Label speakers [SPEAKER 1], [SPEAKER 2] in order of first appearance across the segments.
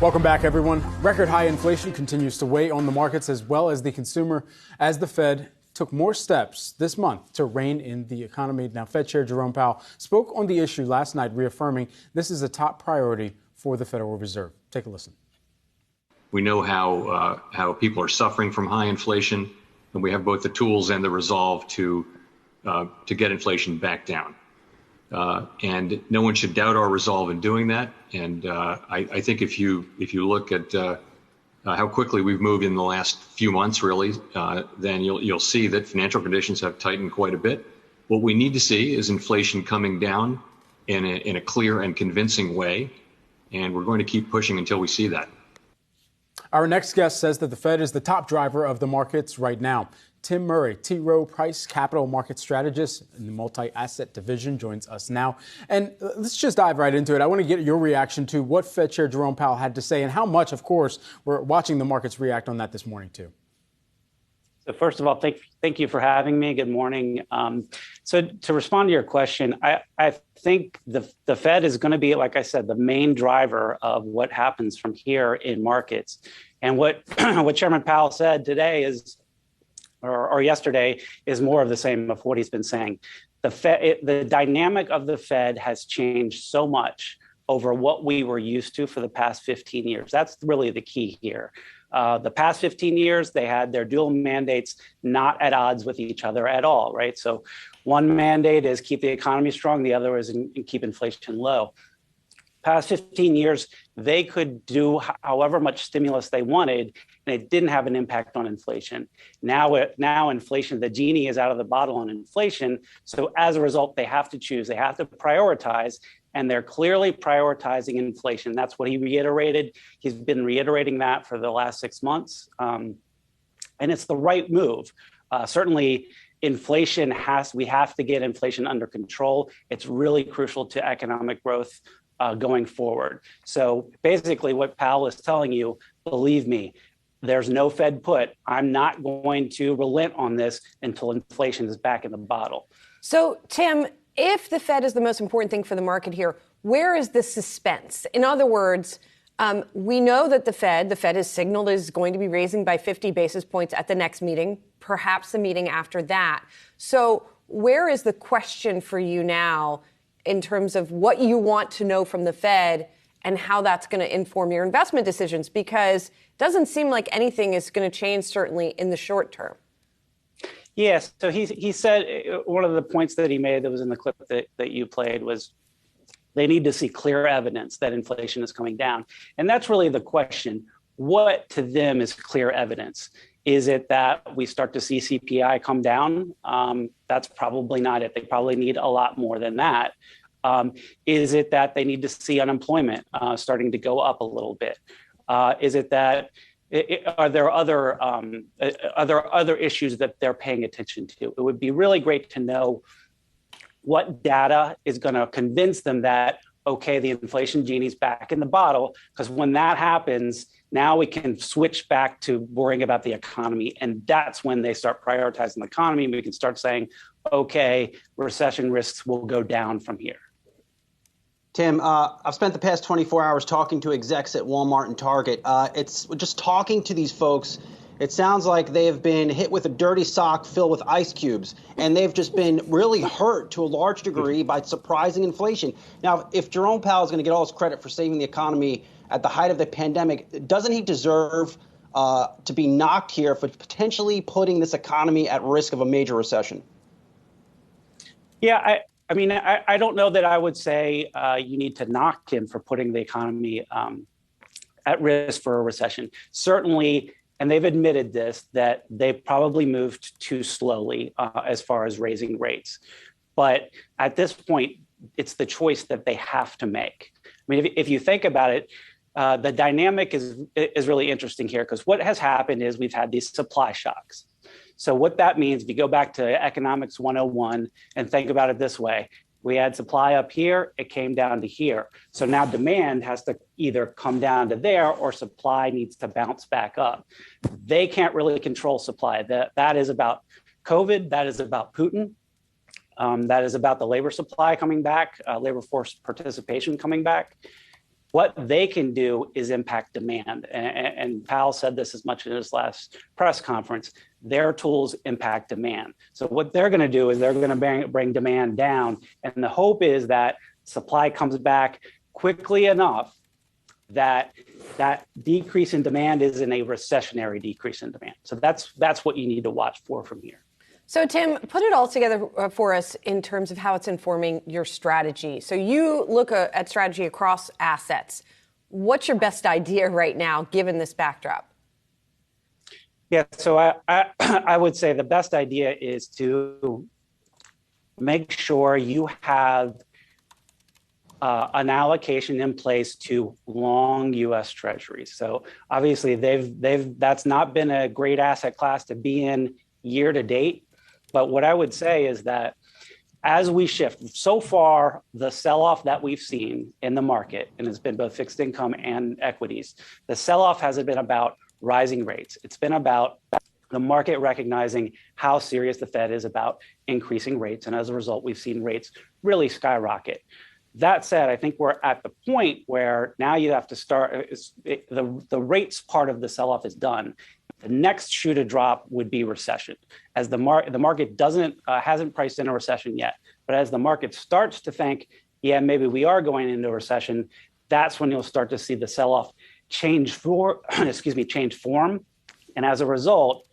[SPEAKER 1] Welcome back, everyone. Record high inflation continues to weigh on the markets as well as the consumer as the Fed took more steps this month to rein in the economy. Now, Fed Chair Jerome Powell spoke on the issue last night, reaffirming this is a top priority for the Federal Reserve. Take a listen.
[SPEAKER 2] We know how people are suffering from high inflation, and we have both the tools and the resolve to get inflation back down. And no one should doubt our resolve in doing that. And I think if you look at how quickly we've moved in the last few months, really, then you'll see that financial conditions have tightened quite a bit. What we need to see is inflation coming down in a clear and convincing way, and we're going to keep pushing until we see that.
[SPEAKER 1] Our next guest says that the Fed is the top driver of the markets right now. Tim Murray, T. Rowe Price capital market strategist in the multi-asset division, joins us now. And let's just dive right into it. I want to get your reaction to what Fed Chair Jerome Powell had to say and how much, of course, we're watching the markets react on that this morning, too.
[SPEAKER 3] So first of all, thank you for having me. Good morning. So to respond to your question, I think the Fed is going to be, like I said, the main driver of what happens from here in markets. And what Chairman Powell said today is, or yesterday, is more of the same of what he's been saying. The dynamic of the Fed has changed so much over what we were used to for the past 15 years. That's really the key here. The past 15 years, they had their dual mandates not at odds with each other at all, right? So one mandate is keep the economy strong, the other is keep inflation low. Past 15 years, they could do however much stimulus they wanted, and it didn't have an impact on inflation. Now inflation, the genie is out of the bottle on inflation. So as a result, they have to choose, they have to prioritize, and they're clearly prioritizing inflation. That's what he reiterated. He's been reiterating that for the last 6 months. And it's the right move. Certainly, inflation we have to get inflation under control. It's really crucial to economic growth going forward. So basically what Powell is telling you, believe me, there's no Fed put. I'm not going to relent on this until inflation is back in the bottle.
[SPEAKER 4] So, Tim, if the Fed is the most important thing for the market here, where is the suspense? In other words, we know that the Fed has signaled is going to be raising by 50 basis points at the next meeting, perhaps the meeting after that. So where is the question for you now in terms of what you want to know from the Fed and how that's going to inform your investment decisions? Because it doesn't seem like anything is going to change, certainly in the short term.
[SPEAKER 3] Yes. So he said one of the points that he made that was in the clip that you played was they need to see clear evidence that inflation is coming down. And that's really the question. What to them is clear evidence? Is it that we start to see CPI come down? That's probably not it. They probably need a lot more than that. Is it that they need to see unemployment starting to go up a little bit? Is it that are there other issues that they're paying attention to? It would be really great to know what data is going to convince them that, okay, the inflation genie's back in the bottle, because when that happens, now we can switch back to worrying about the economy. And that's when they start prioritizing the economy. And we can start saying, okay, recession risks will go down from here.
[SPEAKER 5] Tim, I've spent the past 24 hours talking to execs at Walmart and Target. It's just talking to these folks. It sounds like they have been hit with a dirty sock filled with ice cubes, and they've just been really hurt to a large degree by surprising inflation. Now, if Jerome Powell is going to get all his credit for saving the economy at the height of the pandemic, doesn't he deserve to be knocked here for potentially putting this economy at risk of a major recession?
[SPEAKER 3] Yeah, I mean, I don't know that I would say you need to knock him for putting the economy at risk for a recession. Certainly, and they've admitted this, that they probably moved too slowly as far as raising rates. But at this point, it's the choice that they have to make. I mean, if you think about it, the dynamic is really interesting here, because what has happened is we've had these supply shocks. So what that means, if you go back to Economics 101 and think about it this way, we had supply up here, it came down to here. So now demand has to either come down to there or supply needs to bounce back up. They can't really control supply. That is about COVID, that is about Putin, that is about the labor supply coming back, labor force participation coming back. what they can do is impact demand. And Powell said this as much in his last press conference. Their tools impact demand. So what they're going to do is they're going to bring demand down. And the hope is that supply comes back quickly enough that that decrease in demand isn't a recessionary decrease in demand. So that's what you need to watch for from here.
[SPEAKER 4] So, Tim, put it all together for us in terms of how it's informing your strategy. So you look at strategy across assets. What's your best idea right now, given this backdrop?
[SPEAKER 3] Yeah, so I would say the best idea is to make sure you have an allocation in place to long U.S. Treasuries. So obviously, that's not been a great asset class to be in year to date. But what I would say is that as we shift, so far, the sell-off that we've seen in the market, and it's been both fixed income and equities, the sell-off hasn't been about rising rates. It's been about the market recognizing how serious the Fed is about increasing rates. And as a result, we've seen rates really skyrocket. That said, I think we're at the point where now you have to start, the rates part of the sell-off is done. The next shoe to drop would be recession, as the market hasn't priced in a recession yet. But as the market starts to think, yeah, maybe we are going into a recession, that's when you'll start to see the sell-off change form. And as a result,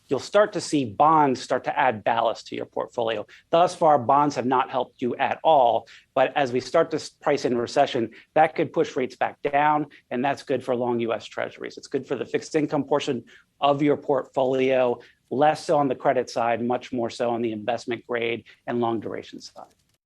[SPEAKER 3] you'll start to see bonds start to add ballast to your portfolio. Thus far, bonds have not helped you at all. But as we start to price in recession, that could push rates back down, and that's good for long U.S. Treasuries. It's good for the fixed income portion of your portfolio, less so on the credit side, much more so on the investment grade and long duration side.